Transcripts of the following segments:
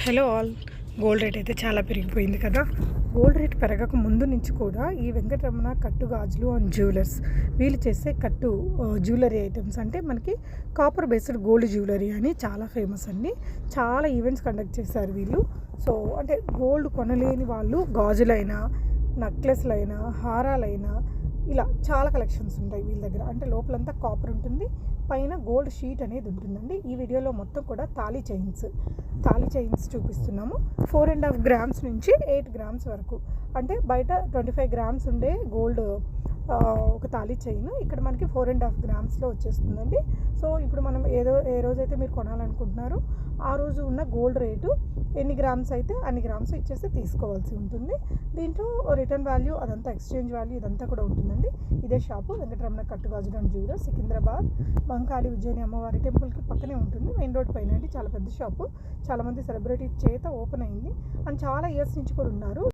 Hello all. Gold rate అయితే చాలా పెరిగిపోయింది కదా. గోల్డ్ రేట్ పెరగక ముందు నుంచి కూడా ఈ వెంకటరమణ కట్టు గాజులు అండ్ జ్యువెలర్స్ వీళ్ళు చేసే కట్టు జ్యువెలరీ ఐటమ్స్ అంటే మనకి కాపర్ బేస్డ్ గోల్డ్ జ్యువెలరీ అని చాలా ఫేమస్ అండి. చాలా ఈవెంట్స్ కండక్ట్ చేశారు వీళ్ళు. సో అంటే గోల్డ్ కొనలేని వాళ్ళు గాజులైనా, నెక్లెస్లైనా, హారాలైనా ఇలా చాలా కలెక్షన్స్ ఉంటాయి వీళ్ళ దగ్గర. అంటే లోపలంతా కాపర్ ఉంటుంది, పైన గోల్డ్ షీట్ అనేది ఉంటుందండి. ఈ వీడియోలో మొత్తం కూడా తాళీ చైన్స్ చూపిస్తున్నాము. 4.5 గ్రామ్స్ నుంచి 8 గ్రామ్స్ వరకు. అంటే బయట 25 గ్రామ్స్ ఉండే గోల్డ్ ఒక తాళీ చైన్ ఇక్కడ మనకి 4.5 గ్రామ్స్లో వచ్చేస్తుందండి. సో ఇప్పుడు మనం ఏ రోజైతే మీరు కొనాలనుకుంటున్నారో ఆ రోజు ఉన్న గోల్డ్ రేటు ఎన్ని గ్రామ్స్ అయితే అన్ని గ్రామ్స్ ఇచ్చేసి తీసుకోవాల్సి ఉంటుంది. దీంట్లో రిటర్న్ వాల్యూ అదంతా ఎక్స్చేంజ్ వాల్యూ ఇదంతా కూడా ఉంటుందండి. ఇదే షాపు వెంకటరమణ కట్టు గాజులు అండ్ జ్యువెలర్స్, సికింద్రాబాద్ మంకాళి ఉజ్జయిని అమ్మవారి టెంపుల్కి పక్కనే ఉంటుంది. మెయిన్ రోడ్ పైన అండి. చాలా పెద్ద షాపు, చాలామంది సెలబ్రిటీస్ చేత ఓపెన్ అయింది అండ్ చాలా ఇయర్స్ నుంచి కూడా ఉన్నారు.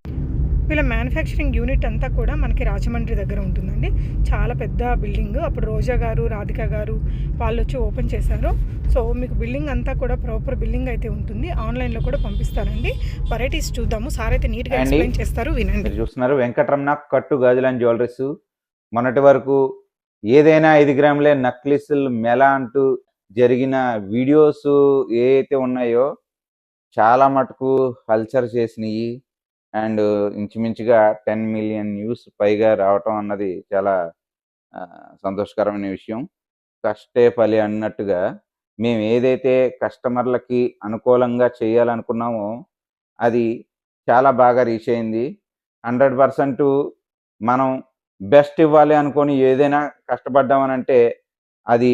వీళ్ళ మ్యానుఫ్యాక్చరింగ్ యూనిట్ అంతా కూడా మనకి రాజమండ్రి దగ్గర ఉంటుందండి. చాలా పెద్ద బిల్డింగ్. అప్పుడు రోజా గారు, రాధిక గారు వాళ్ళు వచ్చి ఓపెన్ చేశారు. సో మీకు బిల్డింగ్ అంతా కూడా ప్రాపర్ బిల్డింగ్ అయితే ఉంటుంది. ఆన్లైన్లో కూడా పంపిస్తారండి. వెరైటీస్ చూద్దాము. సార్ అయితే నీట్గా ఎక్స్ప్లెయిన్ చేస్తారు, వినండి. చూస్తున్నారు వెంకటరమణ కట్టు గాజులు అండ్ జ్యువెలరీస్. మొన్నటి వరకు ఏదైనా 5 గ్రాములే నక్లిస్లు మెల అంటూ జరిగిన వీడియోస్ ఏవైతే ఉన్నాయో చాలా మటుకు కల్చర్ చేసినాయి. అండ్ ఇంచుమించుగా 10 మిలియన్ వ్యూస్ పైగా రావటం అన్నది చాలా సంతోషకరమైన విషయం. కష్టే ఫలి అన్నట్టుగా మేము ఏదైతే కస్టమర్లకి అనుకూలంగా చేయాలనుకున్నామో అది చాలా బాగా రీచ్ అయింది. 100% మనం బెస్ట్ ఇవ్వాలి అనుకొని ఏదైనా కష్టపడ్డామనంటే అది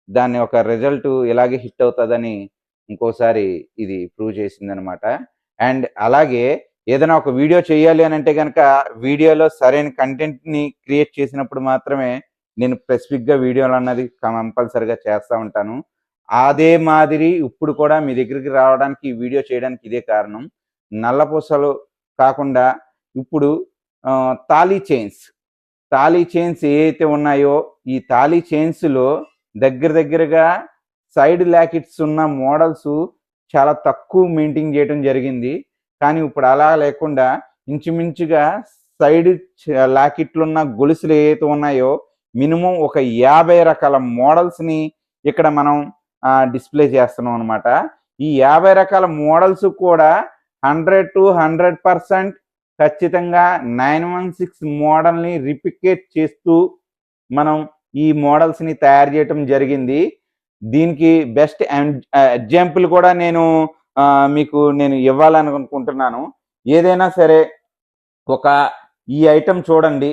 దాని ఒక రిజల్ట్ ఇలాగే హిట్ అవుతుందని ఇంకోసారి ఇది ప్రూవ్ చేసిందనమాట. అండ్ అలాగే ఏదైనా ఒక వీడియో చేయాలి అని అంటే కనుక వీడియోలో సరైన కంటెంట్ని క్రియేట్ చేసినప్పుడు మాత్రమే నేను స్పెసిఫిక్గా వీడియోలు అన్నది కంపల్సరిగా చేస్తూ ఉంటాను. అదే మాదిరి ఇప్పుడు కూడా మీ దగ్గరికి రావడానికి ఈ వీడియో చేయడానికి ఇదే కారణం. నల్లపూసలు కాకుండా ఇప్పుడు తాళీ చైన్స్ ఏవైతే ఉన్నాయో ఈ తాళీ చైన్స్లో దగ్గరగా సైడ్ లాకెట్స్ ఉన్న మోడల్స్ చాలా తక్కువ మెయింటైన్ చేయడం జరిగింది. కానీ ఇప్పుడు అలా లేకుండా ఇంచుమించుగా సైడ్ లాకెట్లు ఉన్న గొలుసులు ఏవైతే ఉన్నాయో మినిమం ఒక 50 రకాల మోడల్స్ని ఇక్కడ మనం డిస్ప్లే చేస్తున్నాం అనమాట. ఈ 50 రకాల మోడల్స్ కూడా 100 to 100% ఖచ్చితంగా 916 మోడల్ని రిప్లికేట్ చేస్తూ మనం ఈ మోడల్స్ని తయారు చేయటం జరిగింది. దీనికి బెస్ట్ ఎగ్జాంపుల్ కూడా మీకు నేను ఇవ్వాలనుకుంటున్నాను. ఏదైనా సరే ఈ ఐటెం చూడండి,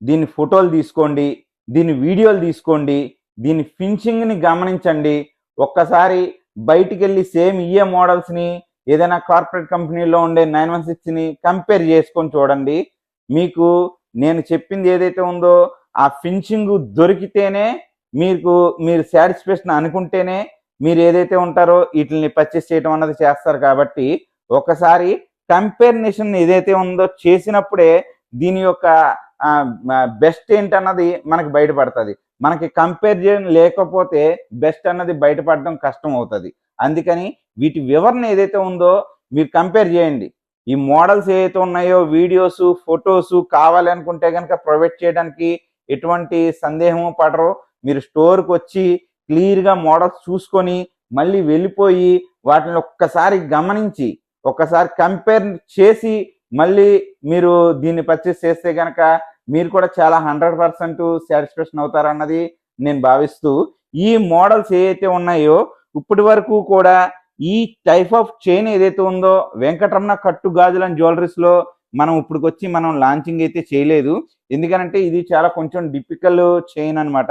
దీని ఫోటోలు తీసుకోండి, దీని వీడియోలు తీసుకోండి, దీని ఫినిషింగ్ని గమనించండి. ఒక్కసారి బయటికి వెళ్ళి సేమ్ ఇయే మోడల్స్ని ఏదైనా కార్పొరేట్ కంపెనీలో ఉండే 916ని కంపేర్ చేసుకొని చూడండి. మీకు నేను చెప్పింది ఏదైతే ఉందో ఆ ఫినిషింగ్ దొరికితేనే మీరు సాటిస్ఫాక్షన్ అనుకుంటేనే మీరు ఏదైతే ఉంటారో వీటిని పర్చేస్ చేయడం అన్నది చేస్తారు. కాబట్టి ఒకసారి కంపారిజన్ ఏదైతే ఉందో చేసినప్పుడే దీని యొక్క బెస్ట్ ఏంటన్నది మనకి బయటపడుతుంది. మనకి కంపారిజన్ లేకపోతే బెస్ట్ అన్నది బయటపడడం కష్టం అవుతుంది. అందుకని వీటి వివరణ ఏదైతే ఉందో మీరు కంపేర్ చేయండి. ఈ మోడల్స్ ఏవైతే ఉన్నాయో వీడియోస్, ఫొటోస్ కావాలి అనుకుంటే కనుక ప్రొవైడ్ చేయడానికి ఎటువంటి సందేహము పడరు. మీరు స్టోర్కి వచ్చి క్లియర్గా మోడల్స్ చూసుకొని మళ్ళీ వెళ్ళిపోయి వాటిని ఒక్కసారి గమనించి ఒక్కసారి కంపేర్ చేసి మళ్ళీ మీరు దీన్ని పర్చేస్ చేస్తే కనుక మీరు కూడా చాలా 100% సాటిస్ఫాక్షన్ అవుతారన్నది నేను భావిస్తూ, ఈ మోడల్స్ ఏవైతే ఉన్నాయో ఇప్పటి వరకు కూడా ఈ టైప్ ఆఫ్ చైన్ ఏదైతే ఉందో వెంకటరమణ కట్టు గాజులు అండ్ జ్యువెలరీస్లో మనం ఇప్పటికొచ్చి మనం లాంచింగ్ అయితే చేయలేదు. ఎందుకంటే ఇది చాలా కొంచెం డిఫికల్ చైన్ అనమాట.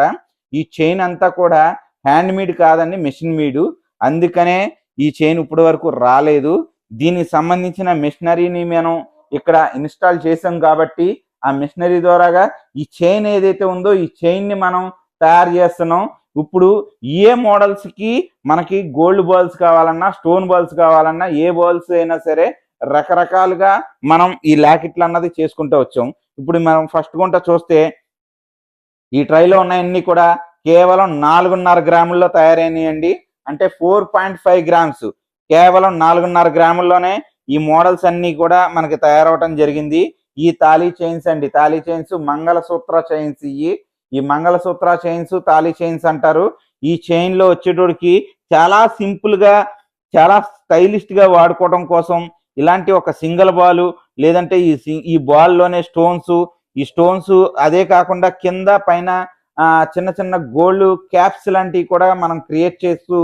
ఈ చైన్ అంతా కూడా హ్యాండ్ మేడ్ కాదండి, మెషిన్ మేడ్. అందుకనే ఈ చైన్ ఇప్పటి వరకు రాలేదు. దీనికి సంబంధించిన మెషినరీని మనం ఇక్కడ ఇన్స్టాల్ చేసాం కాబట్టి ఆ మెషినరీ ద్వారాగా ఈ చైన్ ఏదైతే ఉందో ఈ చైన్ని మనం తయారు చేస్తున్నాం. ఇప్పుడు ఏ మోడల్స్కి మనకి గోల్డ్ బాల్స్ కావాలన్నా, స్టోన్ బాల్స్ కావాలన్నా, ఏ బాల్స్ అయినా సరే రకరకాలుగా మనం ఈ లాకెట్లు అన్నది చేసుకుంటూ వచ్చాం. ఇప్పుడు మనం ఫస్ట్ గుంట చూస్తే ఈ ట్రైలో ఉన్నాయన్నీ కూడా కేవలం 4.5 గ్రాముల్లో తయారైనాయండి. అంటే 4.5 గ్రామ్స్. కేవలం 4.5 గ్రాముల్లోనే ఈ మోడల్స్ అన్ని కూడా మనకి తయారవటం జరిగింది. ఈ తాళీ చైన్స్ అండి, తాళీ చైన్స్ మంగళసూత్ర చైన్స్. ఈ మంగళసూత్ర చైన్స్ తాళీ చైన్స్ అంటారు. ఈ చైన్ లో వచ్చేటోడికి చాలా సింపుల్ గా, చాలా స్టైలిష్ గా వాడుకోవడం కోసం ఇలాంటి ఒక సింగిల్ బాల్, లేదంటే ఈ బాల్ లోనే స్టోన్స్, ఈ స్టోన్స్ అదే కాకుండా కింద పైన చిన్న చిన్న గోల్డ్ క్యాప్స్ లాంటివి కూడా మనం క్రియేట్ చేస్తూ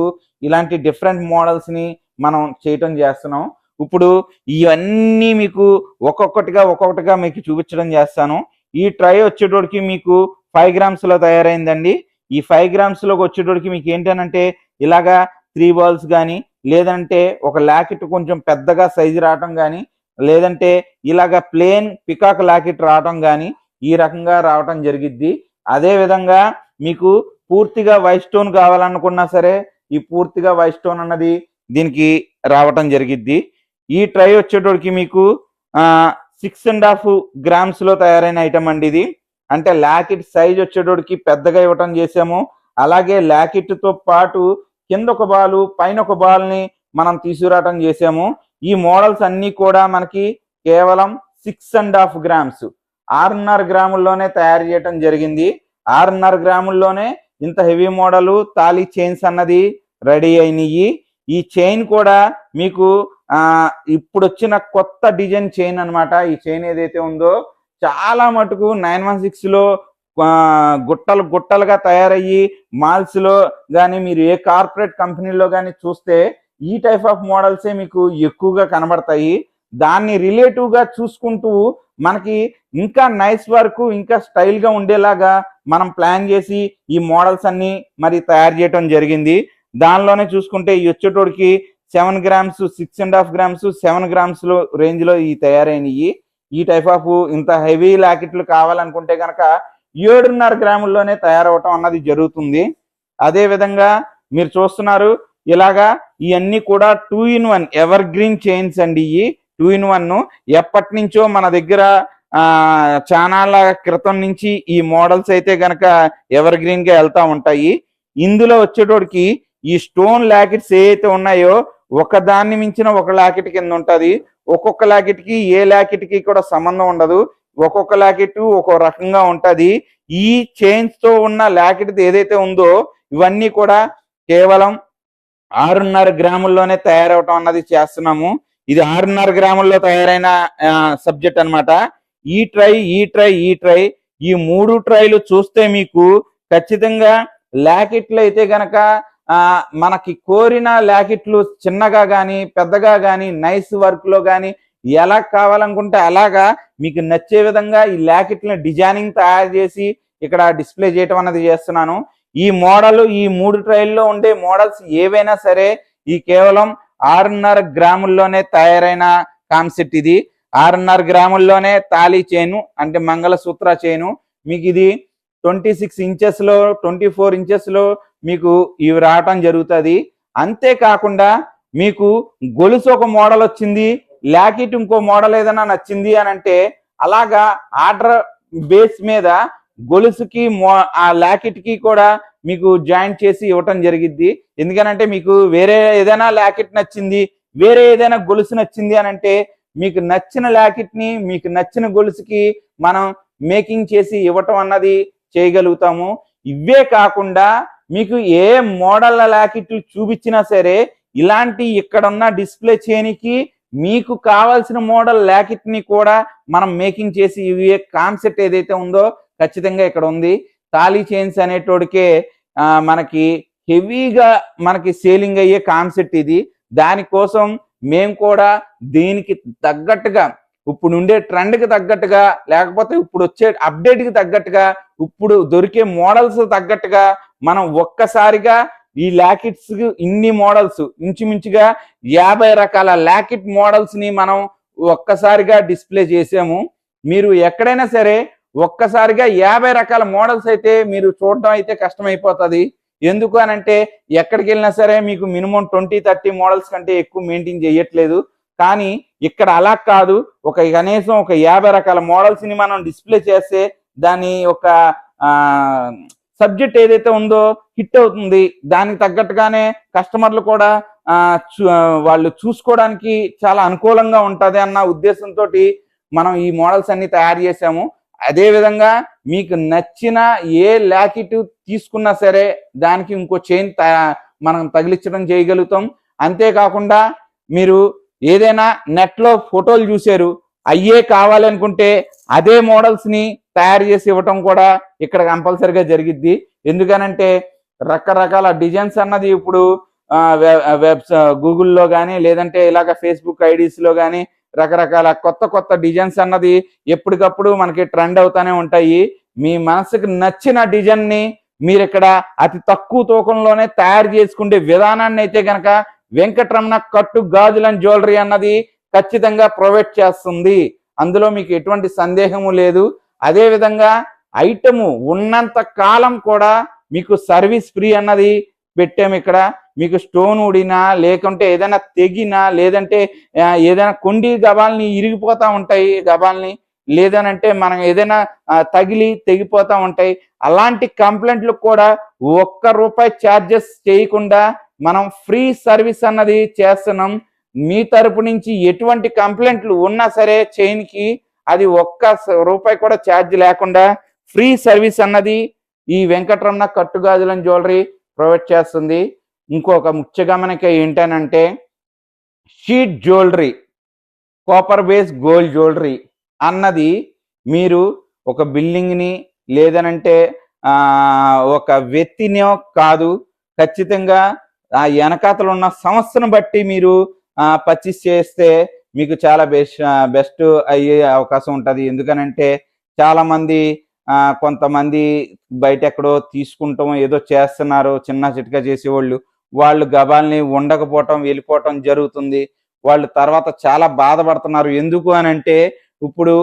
ఇలాంటి డిఫరెంట్ మోడల్స్ ని మనం చేయటం చేస్తున్నాం. ఇప్పుడు ఇవన్నీ మీకు ఒక్కొక్కటిగా మీకు చూపించడం చేస్తాను. ఈ ట్రై వచ్చేటోడికి మీకు 5 grams లో తయారైందండి. ఈ 5 grams లోకి వచ్చేటోడికి మీకు ఏంటనంటే ఇలాగా 3 balls కానీ, లేదంటే ఒక లాకెట్ కొంచెం పెద్దగా సైజు రావటం కానీ, లేదంటే ఇలాగ ప్లేన్ పికాక్ లాకెట్ రావటం కానీ, ఈ రకంగా రావటం జరిగిద్ది. అదే విధంగా మీకు పూర్తిగా వైట్ స్టోన్ కావాలనుకున్నా సరే ఈ పూర్తిగా వైట్ స్టోన్ అన్నది దీనికి రావటం జరిగిద్ది. ఈ ట్రై వచ్చేటోడికి మీకు 6.5 grams లో తయారైన ఐటమ్ అండి ఇది. అంటే లాకెట్ సైజ్ వచ్చేటోడికి పెద్దగా ఇవ్వటం చేసాము. అలాగే లాకెట్ తో పాటు కింద ఒక బాల్, పైన ఒక బాల్ ని మనం తీసుకురావటం చేసాము. ఈ మోడల్స్ అన్ని కూడా మనకి కేవలం 6.5 grams, 6.5 గ్రాముల్లోనే తయారు చేయటం జరిగింది. 6.5 గ్రాముల్లోనే ఇంత హెవీ మోడల్ తాళీ చైన్స్ అన్నది రెడీ అయినాయి. ఈ చైన్ కూడా మీకు ఇప్పుడు వచ్చిన కొత్త డిజైన్ చైన్ అన్నమాట. ఈ చైన్ ఏదైతే ఉందో చాలా మటుకు 916 లో గుట్టలుగా తయారయ్యి మాల్స్ లో కానీ, మీరు ఏ కార్పొరేట్ కంపెనీలో కానీ చూస్తే ఈ టైప్ ఆఫ్ మోడల్సే మీకు ఎక్కువగా కనబడతాయి. దాన్ని రిలేటివ్ గా చూసుకుంటూ మనకి ఇంకా నైస్ వర్క్, ఇంకా స్టైల్ గా ఉండేలాగా మనం ప్లాన్ చేసి ఈ మోడల్స్ అన్ని మరి తయారు చేయటం జరిగింది. దానిలోనే చూసుకుంటే ఈ వచ్చేటోడికి 7 grams, 6.5 grams, 7 grams లో రేంజ్ లో ఈ తయారైనవి. ఈ టైప్ ఆఫ్ ఇంత హెవీ లాకెట్లు కావాలనుకుంటే కనుక 7.5 గ్రాముల్లోనే తయారవటం అన్నది జరుగుతుంది. అదే విధంగా మీరు చూస్తున్నారు ఇలాగా ఇవన్నీ కూడా 2-in-1 ఎవర్ గ్రీన్ చైన్స్ అండి. ఈ 2-in-1 ఎప్పటి నుంచో మన దగ్గర చానాళ్ళ క్రితం నుంచి ఈ మోడల్స్ అయితే గనక ఎవర్ గ్రీన్ గా వెళ్తా ఉంటాయి. ఇందులో వచ్చేటోడికి ఈ స్టోన్ లాకెట్స్ ఏవైతే ఉన్నాయో ఒక దాన్ని మించిన ఒక లాకెట్ కింద ఉంటది. ఒక్కొక్క లాకెట్ కి ఏ లాకెట్ కి కూడా సంబంధం ఉండదు. ఒక్కొక్క లాకెట్ ఒక్కో రకంగా ఉంటది. ఈ చైన్స్ తో ఉన్న లాకెట్ ఏదైతే ఉందో ఇవన్నీ కూడా కేవలం 6.5 గ్రాముల్లోనే తయారవటం అన్నది చేస్తున్నాము. ఇది 6.5 గ్రాముల్లో తయారైన సబ్జెక్ట్ అన్నమాట. ఈ ట్రై ఈ 3 ట్రైలు చూస్తే మీకు ఖచ్చితంగా లాకెట్లు అయితే గనక మనకి కోరిన లాకెట్లు చిన్నగా కానీ, పెద్దగా కానీ, నైస్ వర్క్ లో కానీ ఎలా కావాలనుకుంటే అలాగా మీకు నచ్చే విధంగా ఈ లాకెట్లను డిజైనింగ్ తయారు చేసి ఇక్కడ డిస్ప్లే చేయటం అన్నది చేస్తున్నాను. ఈ మోడల్, ఈ 3 ట్రైల్లో ఉండే మోడల్స్ ఏవైనా సరే ఈ కేవలం 6.5 గ్రాముల్లోనే తయారైన కాన్సెప్ట్ ఇది. 6.5 గ్రాముల్లోనే తాళీ చైను అంటే మంగళసూత్ర చైను మీకు ఇది 26 inches లో 24 inches లో మీకు ఇవి రావటం జరుగుతుంది. అంతేకాకుండా మీకు గొలుసు ఒక మోడల్ వచ్చింది, లాకెట్ ఇంకో మోడల్ ఏదైనా నచ్చింది అని అంటే అలాగా ఆర్డర్ బేస్ మీద గొలుసుకి ఆ లాకెట్ కి కూడా మీకు జాయింట్ చేసి ఇవ్వటం జరిగిద్ది. ఎందుకనంటే మీకు వేరే ఏదైనా లాకెట్ నచ్చింది, వేరే ఏదైనా గొలుసు నచ్చింది అని అంటే మీకు నచ్చిన లాకెట్ ని మీకు నచ్చిన గొలుసుకి మనం మేకింగ్ చేసి ఇవ్వటం అన్నది చేయగలుగుతాము. ఇవే కాకుండా మీకు ఏ మోడల్ లాకెట్లు చూపించినా సరే ఇలాంటి ఇక్కడున్న డిస్ప్లే చేయనికి మీకు కావాల్సిన మోడల్ లాకెట్ ని కూడా మనం మేకింగ్ చేసి ఇవే కాన్సెప్ట్ ఏదైతే ఉందో ఖచ్చితంగా ఇక్కడ ఉంది. తాళీ చైన్స్ అనేటోడికే మనకి హెవీగా మనకి సేలింగ్ అయ్యే కాన్సెప్ట్ ఇది. దానికోసం మేము కూడా దీనికి తగ్గట్టుగా, ఇప్పుడు ఉండే ట్రెండ్కి తగ్గట్టుగా, లేకపోతే ఇప్పుడు వచ్చే అప్డేట్కి తగ్గట్టుగా, ఇప్పుడు దొరికే మోడల్స్ తగ్గట్టుగా మనం ఒక్కసారిగా ఈ లాకెట్స్ ఇన్ని మోడల్స్ ఇంచుమించుగా 50 రకాల లాకెట్ మోడల్స్ ని మనం ఒక్కసారిగా డిస్ప్లే చేసాము. మీరు ఎక్కడైనా సరే ఒక్కసారిగా 50 రకాల మోడల్స్ అయితే మీరు చూడడం అయితే కష్టమైపోతుంది. ఎందుకు అనంటే ఎక్కడికి వెళ్ళినా సరే మీకు మినిమం 20-30 మోడల్స్ కంటే ఎక్కువ మెయింటైన్ చేయట్లేదు. కానీ ఇక్కడ అలా కాదు, కనీసం ఒక 50 రకాల మోడల్స్ ని మనం డిస్ప్లే చేస్తే దాని ఒక సబ్జెక్ట్ ఏదైతే ఉందో హిట్ అవుతుంది. దానికి తగ్గట్టుగానే కస్టమర్లు కూడా వాళ్ళు చూసుకోవడానికి చాలా అనుకూలంగా ఉంటుంది అన్న ఉద్దేశంతో మనం ఈ మోడల్స్ అన్ని తయారు చేసాము. అదే విధంగా మీకు నచ్చిన ఏ లాకెట్ తీసుకున్నా సరే దానికి ఇంకో చైన్ మనం తగిలించడం చేయగలుగుతాం. అంతేకాకుండా మీరు ఏదైనా నెట్లో ఫోటోలు చూసారు, అయ్యే కావాలనుకుంటే అదే మోడల్స్ ని తయారు చేసి ఇవ్వటం కూడా ఇక్కడ కంపల్సరిగా జరిగిద్ది. ఎందుకనంటే రకరకాల డిజైన్స్ అన్నది ఇప్పుడు గూగుల్లో కానీ లేదంటే ఇలాగ ఫేస్బుక్ ఐడీస్లో కానీ రకరకాల కొత్త కొత్త డిజైన్స్ అన్నది ఎప్పటికప్పుడు మనకి ట్రెండ్ అవుతానే ఉంటాయి. మీ మనసుకు నచ్చిన డిజైన్ ని మీరు ఇక్కడ అతి తక్కువ తూకంలోనే తయారు చేసుకునే విధానాన్ని అయితే కనుక వెంకటరమణ కట్టు గాజులు అండ్ జ్యువెలరీ అన్నది ఖచ్చితంగా ప్రొవైడ్ చేస్తుంది. అందులో మీకు ఎటువంటి సందేహము లేదు. అదే విధంగా ఐటము ఉన్నంత కాలం కూడా మీకు సర్వీస్ ఫ్రీ అన్నది పెట్టాము. ఇక్కడ మీకు స్టోన్ ఊడినా లేకుంటే ఏదైనా తెగినా లేదంటే ఏదైనా కొండి గబాల్ని ఇరిగిపోతా ఉంటాయి, గబాల్ని లేదనంటే మనం ఏదైనా తగిలి తెగిపోతా ఉంటాయి. అలాంటి కంప్లైంట్లకు కూడా ₹1 ఛార్జెస్ చేయకుండా మనం ఫ్రీ సర్వీస్ అన్నది చేస్తున్నాం. మీ తరపు నుంచి ఎటువంటి కంప్లైంట్లు ఉన్నా సరే చైన్కి అది ₹1 కూడా ఛార్జ్ లేకుండా ఫ్రీ సర్వీస్ అన్నది ఈ వెంకటరమణ కట్టు గాజులు అండ్ జ్యువెలరీ ప్రొవైడ్ చేస్తుంది. ఇంకొక ముఖ్య గమనిక ఏంటనంటే sheet jewellery, copper base gold jewellery అన్నది మీరు ఒక బిల్డింగ్ని లేదనంటే ఒక వ్యక్తినో కాదు, ఖచ్చితంగా ఆ వెనకాతలు ఉన్న సంస్థను బట్టి మీరు పర్చేస్ చేస్తే మీకు చాలా బెస్ట్ అయ్యే అవకాశం ఉంటుంది. ఎందుకనంటే చాలామంది కొంతమంది బయట ఎక్కడో తీసుకుంటాం ఏదో చేస్తున్నారు, చిన్న చిట్కా చేసేవాళ్ళు వాళ్ళు గబాల్ని ఉండకపోవటం వెళ్ళిపోవటం జరుగుతుంది. వాళ్ళు తర్వాత చాలా బాధపడుతున్నారు. ఎందుకు అని అంటే ఇప్పుడు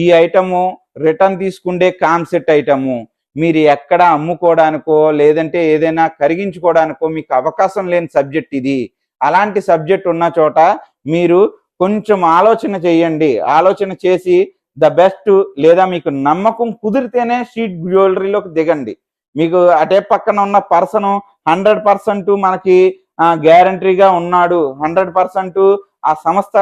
ఈ ఐటము రిటర్న్ తీసుకుంటే కాన్సెప్ట్ ఐటము మీరు ఎక్కడ అమ్ముకోవడానికో లేదంటే ఏదైనా కరిగించుకోవడానికో మీకు అవకాశం లేని సబ్జెక్ట్ ఇది. అలాంటి సబ్జెక్ట్ ఉన్న చోట మీరు కొంచెం ఆలోచన చేయండి. ఆలోచన చేసి ద బెస్ట్ లేదా మీకు నమ్మకం కుదిరితేనే షీట్ జ్యువెలరీలోకి దిగండి. మీకు అటే పక్కన ఉన్న పర్సన్ 100% మనకి గ్యారంటీగా ఉన్నాడు, 100% ఆ సంస్థ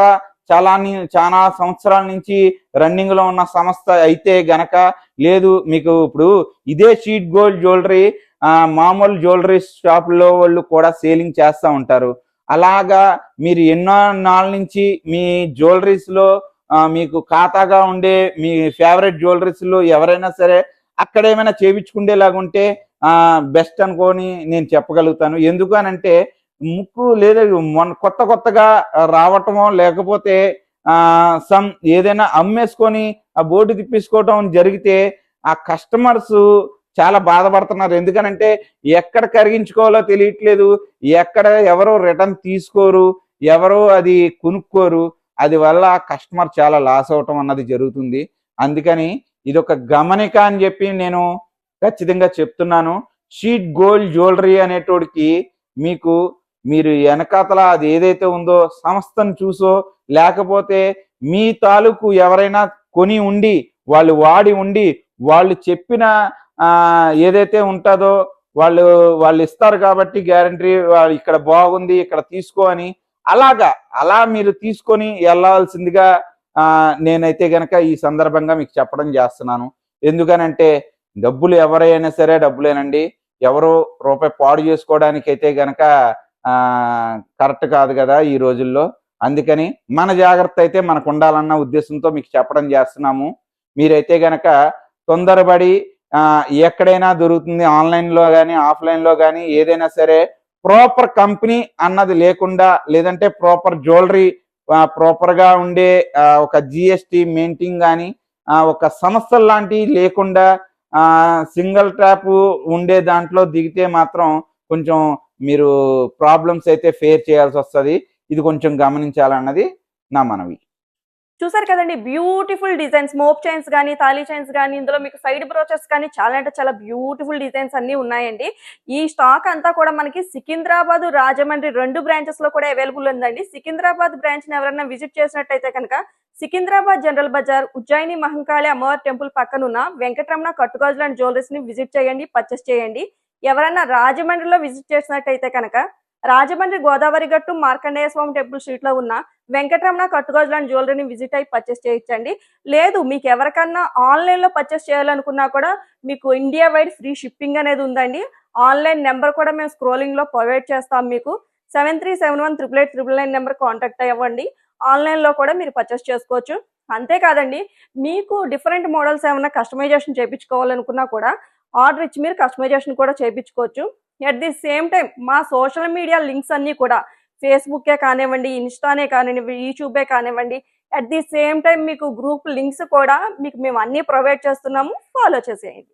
చాలా సంవత్సరాల నుంచి రన్నింగ్ లో ఉన్న సంస్థ అయితే గనక లేదు. మీకు ఇప్పుడు ఇదే షీట్ గోల్డ్ జ్యువెలరీ మామూలు జ్యువెలరీ షాపుల్లో వాళ్ళు కూడా సేలింగ్ చేస్తూ ఉంటారు. అలాగా మీరు ఎన్నో నాళ్ళ నుంచి మీ జ్యువెలరీస్ లో మీకు ఖాతాగా ఉండే మీ ఫేవరెట్ జ్యువెలరీస్ లో ఎవరైనా సరే అక్కడ ఏమైనా చేయించుకునేలాగుంటే బెస్ట్ అనుకొని నేను చెప్పగలుగుతాను. ఎందుకు అనంటే ముక్కు లేదా కొత్తగా రావటమో లేకపోతే ఏదైనా అమ్మేసుకొని ఆ బోర్డు తిప్పేసుకోవటం జరిగితే ఆ కస్టమర్స్ చాలా బాధపడుతున్నారు. ఎందుకనంటే ఎక్కడ కరిగించుకోవాలో తెలియట్లేదు, ఎక్కడ ఎవరు రిటర్న్ తీసుకోరు, ఎవరు అది కొనుక్కోరు. అది వల్ల కస్టమర్ చాలా లాస్ అవటం అన్నది జరుగుతుంది. అందుకని ఇది ఒక గమనిక అని చెప్పి నేను ఖచ్చితంగా చెప్తున్నాను. షీట్ గోల్డ్ జ్యువెలరీ అనేటోడికి మీరు వెనకాతల అది ఏదైతే ఉందో సంస్థను చూసో లేకపోతే మీ తాలూకు ఎవరైనా కొని ఉండి వాళ్ళు వాడి ఉండి వాళ్ళు చెప్పిన ఏదైతే ఉంటుందో వాళ్ళు ఇస్తారు కాబట్టి గ్యారంటీ ఇక్కడ బాగుంది ఇక్కడ తీసుకో అని అలా మీరు తీసుకొని వెళ్ళాల్సిందిగా నేనైతే గనక ఈ సందర్భంగా మీకు చెప్పడం చేస్తున్నాను. ఎందుకనంటే డబ్బులు ఎవరైనా సరే డబ్బులేనండి, ఎవరో రూపాయి పాడు చేసుకోవడానికి అయితే గనక కరెక్ట్ కాదు కదా ఈ రోజుల్లో. అందుకని మన జాగ్రత్త అయితే మనకు ఉండాలన్న ఉద్దేశంతో మీకు చెప్పడం చేస్తున్నాము. మీరైతే గనక తొందరపడి ఎక్కడైనా దొరుకుతుంది ఆన్లైన్లో కానీ ఆఫ్లైన్లో కానీ ఏదైనా సరే ప్రాపర్ కంపెనీ అన్నది లేకుండా లేదంటే ప్రాపర్ జ్యువెలరీ ప్రాపర్గా ఉండే ఒక జిఎస్టి మెయింటైన్ కానీ ఒక సంస్థలు లాంటివి లేకుండా సింగిల్ ట్యాప్ ఉండే దాంట్లో దిగితే మాత్రం కొంచెం మీరు ప్రాబ్లమ్స్ అయితే ఫేర్ చేయాల్సి వస్తుంది. ఇది కొంచెం గమనించాలన్నది నా మనవి. చూసారు కదండి, బ్యూటిఫుల్ డిజైన్స్, మోప్ చైన్స్ కానీ తాళీ చైన్స్ కానీ ఇందులో మీకు సైడ్ బ్రోచెస్ కానీ చాలా అంటే చాలా బ్యూటిఫుల్ డిజైన్స్ అన్నీ ఉన్నాయండి. ఈ స్టాక్ అంతా కూడా మనకి సికింద్రాబాద్ రాజమండ్రి 2 బ్రాంచెస్ లో కూడా అవైలబుల్ ఉందండి. సికింద్రాబాద్ బ్రాంచ్ ని ఎవరైనా విజిట్ చేసినట్టయితే కనుక సికింద్రాబాద్ జనరల్ బజార్ ఉజ్జయిని మహంకాళి అమ్మవారి టెంపుల్ పక్కనున్న వెంకటరమణ కట్టుగాజులు అండ్ జ్యువెలరీస్ ని విజిట్ చేయండి, పర్చేస్ చేయండి. ఎవరైనా రాజమండ్రిలో విజిట్ చేసినట్టయితే కనుక రాజమండ్రి గోదావరి గట్టు మార్కండేయ స్వామి టెంపుల్ స్ట్రీట్ లో ఉన్న వెంకటరమణ కట్టుగాజులు అండ్ జ్యువెలరీని విజిట్ అయ్యి పర్చేస్ చేయొచ్చండి. లేదు మీకు ఎవరికన్నా ఆన్లైన్ లో పర్చేస్ చేయాలనుకున్నా కూడా మీకు ఇండియా వైడ్ ఫ్రీ షిప్పింగ్ అనేది ఉందండి. ఆన్లైన్ నెంబర్ కూడా మేము స్క్రోలింగ్ లో ప్రొవైడ్ చేస్తాం. మీకు 73718889 నెంబర్ కాంటాక్ట్ అవ్వండి. ఆన్లైన్ లో కూడా మీరు పర్చేస్ చేసుకోవచ్చు. అంతేకాదండి, మీకు డిఫరెంట్ మోడల్స్ ఏమైనా కస్టమైజేషన్ చేయించుకోవాలనుకున్నా కూడా ఆర్డర్ ఇచ్చి మీరు కస్టమైజేషన్ కూడా చేయించుకోవచ్చు. ఎట్ ది సేమ్ టైం మా సోషల్ మీడియా లింక్స్ అన్నీ కూడా ఫేస్బుక్కే కానివ్వండి, ఇన్స్టానే కానివ్వండి, యూట్యూబే కానివ్వండి, అట్ ది సేమ్ టైం మీకు గ్రూప్ లింక్స్ కూడా మీకు మేము అన్నీ ప్రొవైడ్ చేస్తున్నాము. ఫాలో చేసేయండి.